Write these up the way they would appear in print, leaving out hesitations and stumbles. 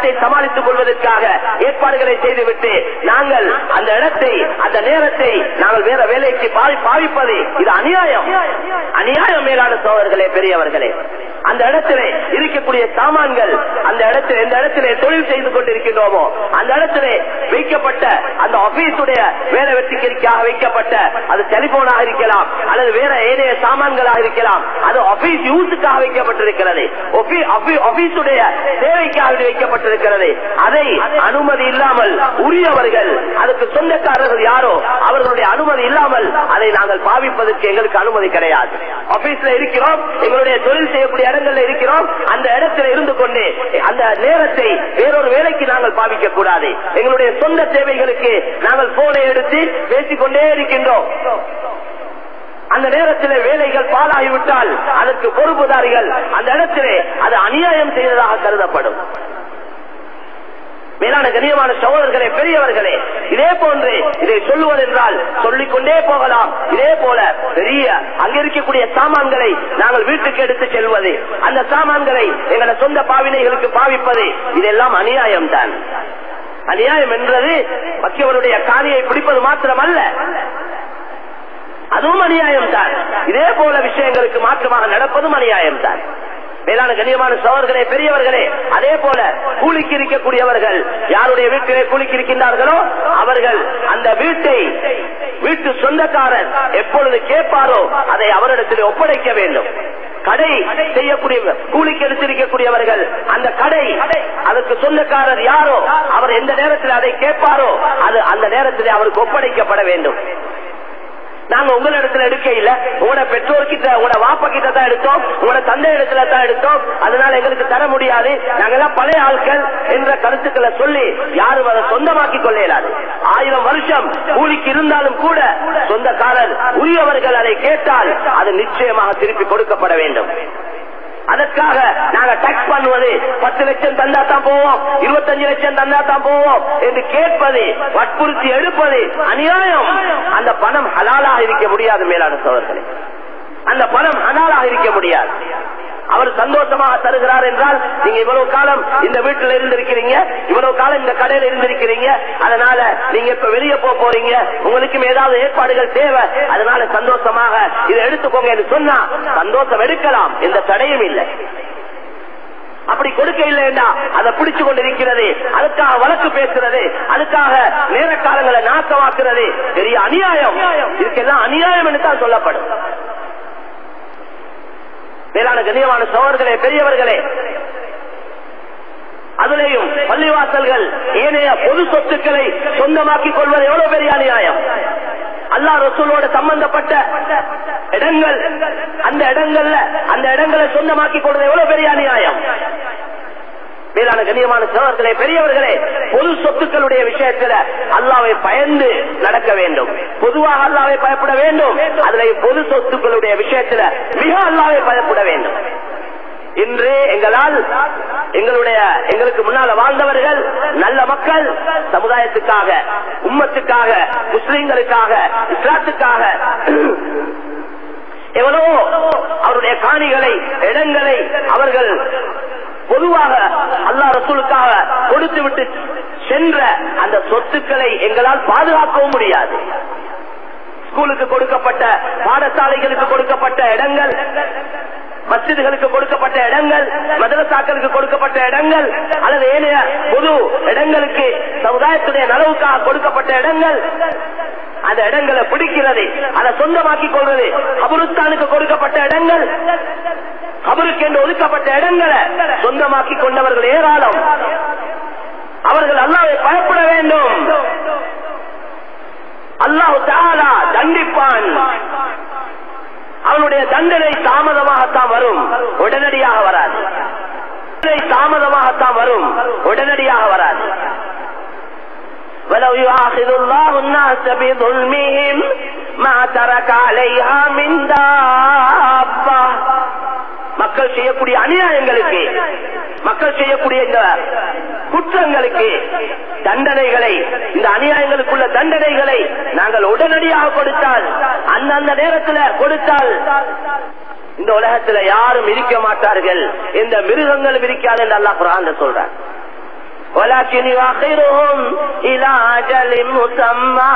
இடத்தை சமாளித்துக் கொள்வதற்காக ஏற்பாடுகளை செய்துவிட்டு நாங்கள் அந்த இடத்தை அந்த நேரத்தை நாங்கள் வேற வேலைக்கு பாவிப்பது இது அநியாயம். அநியாயம் மேலான சோழர்களே, பெரியவர்களே. அந்த இடத்திலே இருக்கக்கூடிய சாமான்கள், அந்த இடத்தில் எந்த இடத்திலே தொழில் செய்து கொண்டிருக்கின்றோமோ அந்த இடத்திலே வைக்கப்பட்ட அந்த ஆபீஸுடைய வேலை வெற்றிக்காக வைக்கப்பட்ட அது டெலிபோனாக இருக்கலாம் அல்லது வேற ஏனைய சாமான்களாக இருக்கலாம். அது ஆபீஸ் யூஸுக்காக வைக்கப்பட்டிருக்கிறது, ஆபீஸுடைய தேவைக்காக வைக்கப்பட்டிருக்கிறது. அதை அனுமதி இல்லாமல் உரியவர்கள், அதுக்கு சொந்தக்காரர்கள் யாரோ அவர்களுடைய அனுமதி இல்லாமல் அதை நாங்கள் பாவிப்பதற்கு எங்களுக்கு அனுமதி கிடையாது. ஆபீஸ்ல இருக்கிறோம், எங்களுடைய தொழில் செய்யக்கூடிய இடங்கள்ல இருக்கிறோம், அந்த இடத்துல இருந்து கொண்டு அந்த நேரத்தை வேறொரு வேலைக்கு நாங்கள் பாவிக்க கூடாது. எங்களுடைய சொந்த தேவைகளுக்கு நாங்கள் போனை எடுத்து பேசிக்கொண்டே இருக்கின்றோம். அந்த நேரத்தில் வேலைகள் பாழாகிவிட்டால் அதற்கு பொறுப்புதாரிகள் அந்த இடத்திலே அது அநியாயம் செய்ததாக கருதப்படும். மேலான கண்ணியமான சகோதரர்களே, பெரியவர்களே, இதே போன்று இதை சொல்லுவதென்றால் சொல்லிக்கொண்டே போகலாம். இதே போல பெரிய அங்க இருக்கக்கூடிய சாமான்களை நாங்கள் வீட்டுக்கு எடுத்து செல்வது, அந்த சாமான்களை எங்களோட சொந்த பாவினைகளுக்கு பாவிப்பது, இதெல்லாம் அநியாயம் தான். அநியாயம் என்றது மற்றவருடைய காணியை பிடிப்பது மாத்திரமல்ல, அதுவும் அநியாயம் தான். இதே போல விஷயங்களுக்கு மாற்றமாக நடப்பதும் அநியாயம் தான். மேலான கண்ணியமான சகோதரர்களே, பெரியவர்களே, அதே போல கூலிக்கு இருக்கக்கூடியவர்கள் யாருடைய வீட்டிலே கூலிக்கு இருக்கின்றார்களோ அவர்கள் அந்த வீட்டு சொந்தக்காரர் எப்பொழுது கேட்பாரோ அதை அவரிடத்தில் ஒப்படைக்க வேண்டும். கடை செய்யக்கூடிய கூலிக்கு எடுத்திருக்கக்கூடியவர்கள் அந்த கடை அதற்கு சொந்தக்காரர் யாரோ அவர் எந்த நேரத்தில் அதை கேட்பாரோ அது அந்த நேரத்தில் அவருக்கு ஒப்படைக்கப்பட வேண்டும். நாங்க உங்களிடத்துல எடுக்க இல்ல, உங்களோட பெற்றோர்கிட்ட உங்களோட வாப்பா கிட்ட தான் எடுத்தோம், உங்களோட தந்தை இடத்துல தான் எடுத்தோம், அதனால எங்களுக்கு தர முடியாது, நாங்கெல்லாம் பழைய ஆட்கள் என்ற கருத்துக்களை சொல்லி யாரும் அதை சொந்தமாக்கி கொள்ள இயலாது. 1000 வருஷம் கூலிக்கு இருந்தாலும் கூட சொந்தக்காரர் உரியவர்கள் அதை கேட்டால் அது நிச்சயமாக திருப்பி கொடுக்கப்பட வேண்டும். அதற்காக நாங்க டாக்ஸ் பண்ணுவது 10 லட்சம் தந்தா தான் போவோம், 25 லட்சம் தந்தா தான் போவோம் என்று கேட்பது, வற்புறுத்தி எடுப்பது அநியாயம். அந்த பணம் ஹலாலாக இருக்க முடியாது. மேலான சகோதரர்களே, அந்த பணம் ஹலாலாக இருக்க முடியாது. அவர் சந்தோஷமாக தருகிறார் என்றால் நீங்க இவ்வளவு காலம் இந்த வீட்டில் இருந்திருக்கிறீங்க, இவ்வளவு காலம் இந்த கடையில் இருந்திருக்கிறீங்க, அதனால நீங்க இப்ப வெளியே போறீங்க, உங்களுக்கும் ஏதாவது ஏற்பாடுகள் தேவை, அதனால சந்தோஷமாக இதை எடுத்துக்கோங்க என்று சொன்னா சந்தோஷம் எடுக்கலாம், எந்த தடையும் இல்லை. அப்படி கொடுக்க இல்லைன்னா அதை பிடிச்சு கொண்டிருக்கிறது, அதுக்காக வழக்கு பேசுறது, அதுக்காக நேர காலங்களை நாசமாக்குறது பெரிய அநியாயம். இதுக்கெல்லாம் அநியாயம் என்று தான் சொல்லப்படும். மேலான கண்ணியமான சகோதரர்களே, பெரியவர்களே, அதிலேயும் பள்ளிவாசல்கள் ஏனைய பொது சொத்துக்களை சொந்தமாக்கிக் கொள்வது எவ்வளவு பெரிய அநியாயம். அல்லாஹ் ரசூலோட சம்பந்தப்பட்ட இடங்கள், அந்த இடங்களை சொந்தமாக்கிக் கொள்வது எவ்வளவு பெரிய அநியாயம். மேலான கண்ணியமான சகோதரர்களே, பெரியவர்களே, பொது சொத்துக்களுடைய விஷயத்துல அல்லாஹ்வை பயந்து நடக்க வேண்டும். பொதுவாக அல்லாஹ்வை பயப்பட வேண்டும். அதுல பொது சொத்துக்களுடைய விஷயத்துல மிக அல்லாஹ்வை பயப்பட வேண்டும். இன்று எங்களுக்கு முன்னால வாழ்ந்தவர்கள் நல்ல மக்கள், சமுதாயத்துக்காக, உம்மத்துக்காக, முஸ்லிம்களுக்காக, இஸ்லாத்துக்காக எவ்வளவோ அவருடைய காணிகளை, இடங்களை அவர்கள் பொதுவாக அல்லாஹ் ரசூலுக்காக கொடுத்து விட்டு சென்ற அந்த சொத்துக்களை எங்களால் பாதுகாக்கவும் முடியாது. ஸ்கூலுக்கு கொடுக்கப்பட்ட, பாடசாலைகளுக்கு கொடுக்கப்பட்ட இடங்கள், மஸ்ஜிதுகளுக்கு கொடுக்கப்பட்ட இடங்கள், மதரசாக்களுக்கு கொடுக்கப்பட்ட இடங்கள், அல்லது ஏனைய பொது இடங்களுக்கு சமுதாயத்துடைய நலவுக்காக கொடுக்கப்பட்ட இடங்கள், அந்த இடங்களை பிடிக்கிறது, அதை சொந்தமாக்கிக் கொள்வது. கபருஸ்தானுக்கு கொடுக்கப்பட்ட இடங்கள், கபருக்கு என்று ஒதுக்கப்பட்ட இடங்களை சொந்தமாக்கிக் கொண்டவர்கள் ஏராளம். அவர்கள் அல்லாஹ்வை பயப்பட வேண்டும். அல்லாஹ் தஆலா தண்டிப்பான். அவனுடைய தண்டனை தாமதமாகத்தான் வரும், உடனடியாக வராது. தாமதமாகத்தான் வரும், உடனடியாக வராது. وَلَوْ يُؤَاخِذُ اللَّهُ النَّاسَ بِظُلْمِهِمْ مَا تَرَكَ عَلَيْهَا مِنْ دَابَّةٍ. மக்கள் செய்யக்கூடிய அநியாயங்களுக்கு, மக்கள் செய்யக்கூடிய இந்த குற்றங்களுக்கு தண்டனைகளை, இந்த அநியாயங்களுக்குள்ள தண்டனைகளை நாங்கள் உடனடியாக கொடுத்தால், அந்தந்த நேரத்தில் கொடுத்தால் இந்த உலகத்தில் யாரும் இருக்க மாட்டார்கள், இந்த மிருகங்களும் இருக்காது என்று அல்லாஹ் குர்ஆன்ல சொல்றார். வலக்கின் யுஅخிருஹும் இலா அஜலின் முஸம்மா.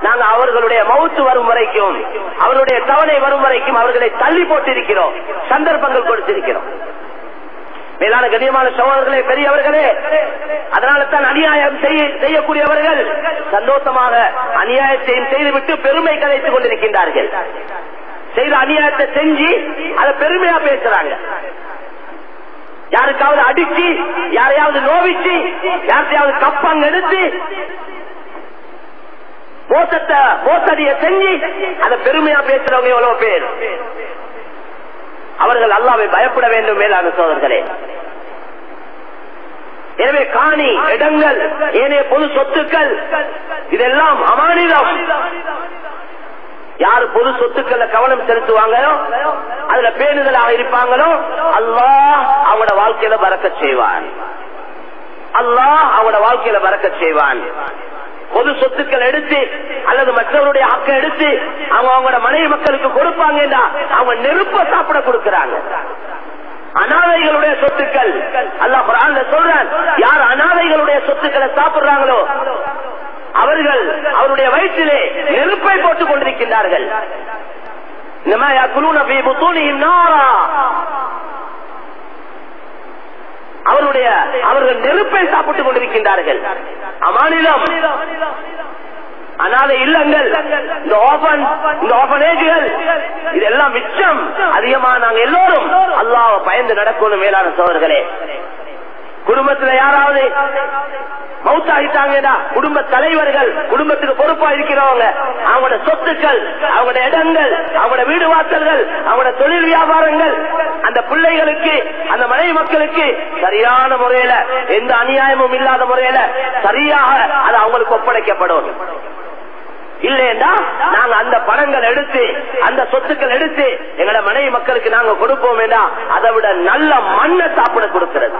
நாங்க அவர்களுடைய மௌத்து வரும் வரைக்கும், அவருடைய தவணை வரும் வரைக்கும் அவர்களை தள்ளி போட்டிருக்கிறோம், சந்தர்ப்பங்கள் கொடுத்திருக்கிறோம். மேலான கண்ணியமான சகோதரர்களே, பெரியவர்களே, அதனால தான் அநியாயம் செய்யக்கூடியவர்கள் சந்தோஷமாக அநியாயத்தையும் செய்துவிட்டு பெருமை கலைத்துக் கொண்டிருக்கின்றார்கள். செய்த அநியாயத்தை செஞ்சு அதை பெருமையா பேசுறாங்க. யாருக்காவது அடிச்சு, யாரையாவது நோவிச்சு, யாரையாவது கப்பாங்க எடுத்து மோசடிய செஞ்சு அதை பெருமையா பேசுறவங்க எவ்வளவு பேர். அவர்கள் அல்லாஹ்வை பயப்பட வேண்டும் மேலான சோதர்களே. எனவே காணி, இடங்கள், ஏனைய பொது சொத்துக்கள் இதெல்லாம் அமானிதம். யாரு பொது சொத்துக்கள கவனம் செலுத்துவாங்களோ, அதுல பேணுதலாக இருப்பாங்களோ, அல்லாஹ் அவங்களோட வாழ்க்கையில பரக்கத் செய்வான். அல்லாஹ் அவங்களோட வாழ்க்கையில பரக்கத் செய்வான். பொது சொத்துக்கள் எடுத்து அல்லது மற்றவருடைய ஹக்கை எடுத்து அவங்களோட மனைவி மக்களுக்கு கொடுப்பாங்கன்னா அவங்க நெருப்ப சாப்பிட கொடுக்கிறாங்க. அனாதைகளுடைய சொத்துக்கள் அல்லாஹ் குர்ஆன்ல சொல்றான், யார் அனாதைகளுடைய சொத்துக்களை சாப்பிடுறாங்களோ அவர்கள் அவருடைய வயிற்றிலே நெருப்பை போட்டுக் கொண்டிருக்கின்றார்கள். இன்னமா யாக்குலூன ஃபீ புத்தூனிஹிம் நாரா. அவர்கள் நெருப்பை சாப்பிட்டுக் கொண்டிருக்கின்றார்கள். அமானிதம், அனாதை இல்லங்கள், இந்த ஆர்ஃபனேஜ்கள் இதெல்லாம் மிச்சம் அதிகமா நாங்க எல்லோரும் அல்லாஹ்வை பயந்து நடக்கணும். மேலான சகோதரர்களே, குடும்பத்துல யாராவது மௌத்தாகிட்டாங்கன்னா குடும்ப தலைவர்கள், குடும்பத்துக்கு பொறுப்பா இருக்கிறவங்க, அவங்களோட சொத்துக்கள், அவங்களோட இடங்கள், அவங்களோட வீடு வாசல்கள், அவங்களோட தொழில் வியாபாரங்கள், அந்த பிள்ளைகளுக்கு, அந்த மனைவி மக்களுக்கு சரியான முறையில, எந்த அநியாயமும் இல்லாத முறையில சரியாக அது அவங்களுக்கு ஒப்படைக்கப்படும். இல்லையா நாங்க அந்த பணங்கள் எடுத்து, அந்த சொத்துக்கள் எடுத்து எங்களோட மனைவி மக்களுக்கு நாங்க கொடுப்போம். அதை விட நல்ல மண்ணை சாப்பிட கொடுக்கிறது.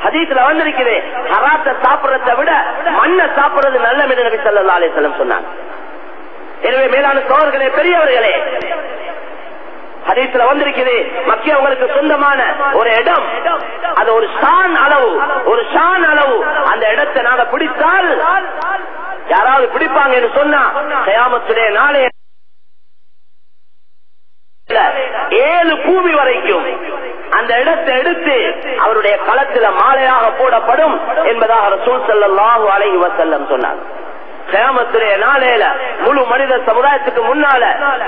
ஹதீஸ்ல வந்திருக்குது, ஹராத்தை சாப்பிடறதை விட மண்ணை சாப்பிடுறது நல்ல என்று நபி ஸல்லல்லாஹு அலைஹி வஸல்லம் சொன்னாங்க. எனவே மேலான சகோதரர்களே, பெரியவர்களே, ஹதீஸ்ல வந்திருக்குது, மக்கள் உங்களுக்கு சொந்தமான ஒரு இடம், அது ஒரு ஷான் அளவு, அந்த இடத்தை நாங்க பிடித்தால், யாராவது பிடிப்பாங்கன்னு சொன்னா கியாமத்துடைய நாளே 7 பூமி வரைக்கும் அந்த இடத்தை எடுத்து அவருடைய களத்தில மாலையாக போடப்படும் என்பதாக ரசூல் ஸல்லல்லாஹு அலைஹி வஸல்லம் சொன்னார். கியாமத்துடைய நாளையில முழு மனித சமுதாயத்துக்கு முன்னால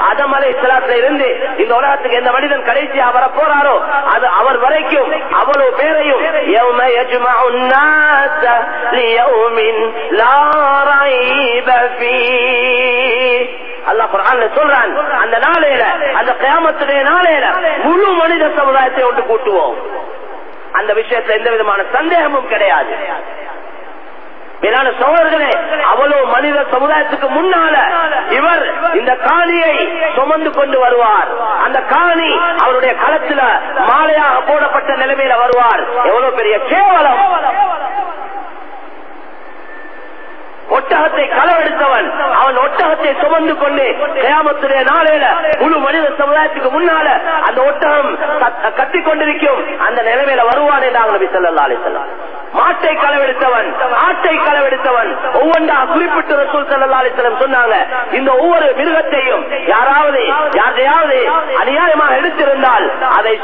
ஆதம் அலைஹிஸ்ஸலாத்துல இருந்து இந்த உலகத்துக்கு எந்த மனிதன் கடைசியாக வர போறாரோ அது அவர் வரைக்கும் அவ்வளவு பேரையும் யௌம யஜ்மஉன் நாஸ லியௌமின் லா ரைப ஃபீஹ், அல்லாஹ் குர்ஆன்ல சொல்றான், அந்த நாளையில, அந்த கியாமத்துடைய நாளையில முழு மனித சமுதாயத்தை ஒன்று கூட்டுவோம். அந்த விஷயத்துல எந்த விதமான சந்தேகமும் கிடையாது. மேலான சகோதரர்களே, அவ்வளவு மனித சமுதாயத்துக்கு முன்னால இவர் இந்த காணியை சுமந்து கொண்டு வருவார். அந்த காணி அவருடைய களத்துல மாலையாக போடப்பட்ட நிலைமையில வருவார். எவ்வளவு பெரிய கேவலம்! ஒட்டகத்தை களவெடுத்தவன் அவன் ஒட்டகத்தை சுமந்து கொண்டு கியாமத்துடைய நாளையில முழு மனித சமுதாயத்துக்கு முன்னால அந்த ஒட்டகம் கத்திக் கொண்டிருக்கும் அந்த நிலைமையில வருவான் என்றாங்க நபி ஸல்லல்லாஹு அலைஹி வஸல்லம். மாட்டை களவெடுத்தவன், ஆட்டை களவெடுத்தவன் ஒவ்வொன்றா குறிப்பிட்டு ரசூல் ஸல்லல்லாஹு அலைஹி வஸல்லம் சொன்னாங்க, இந்த ஒவ்வொரு மிருகத்தையும் யாரையாவது அநியாயமாக எடுத்திருந்தால் அதை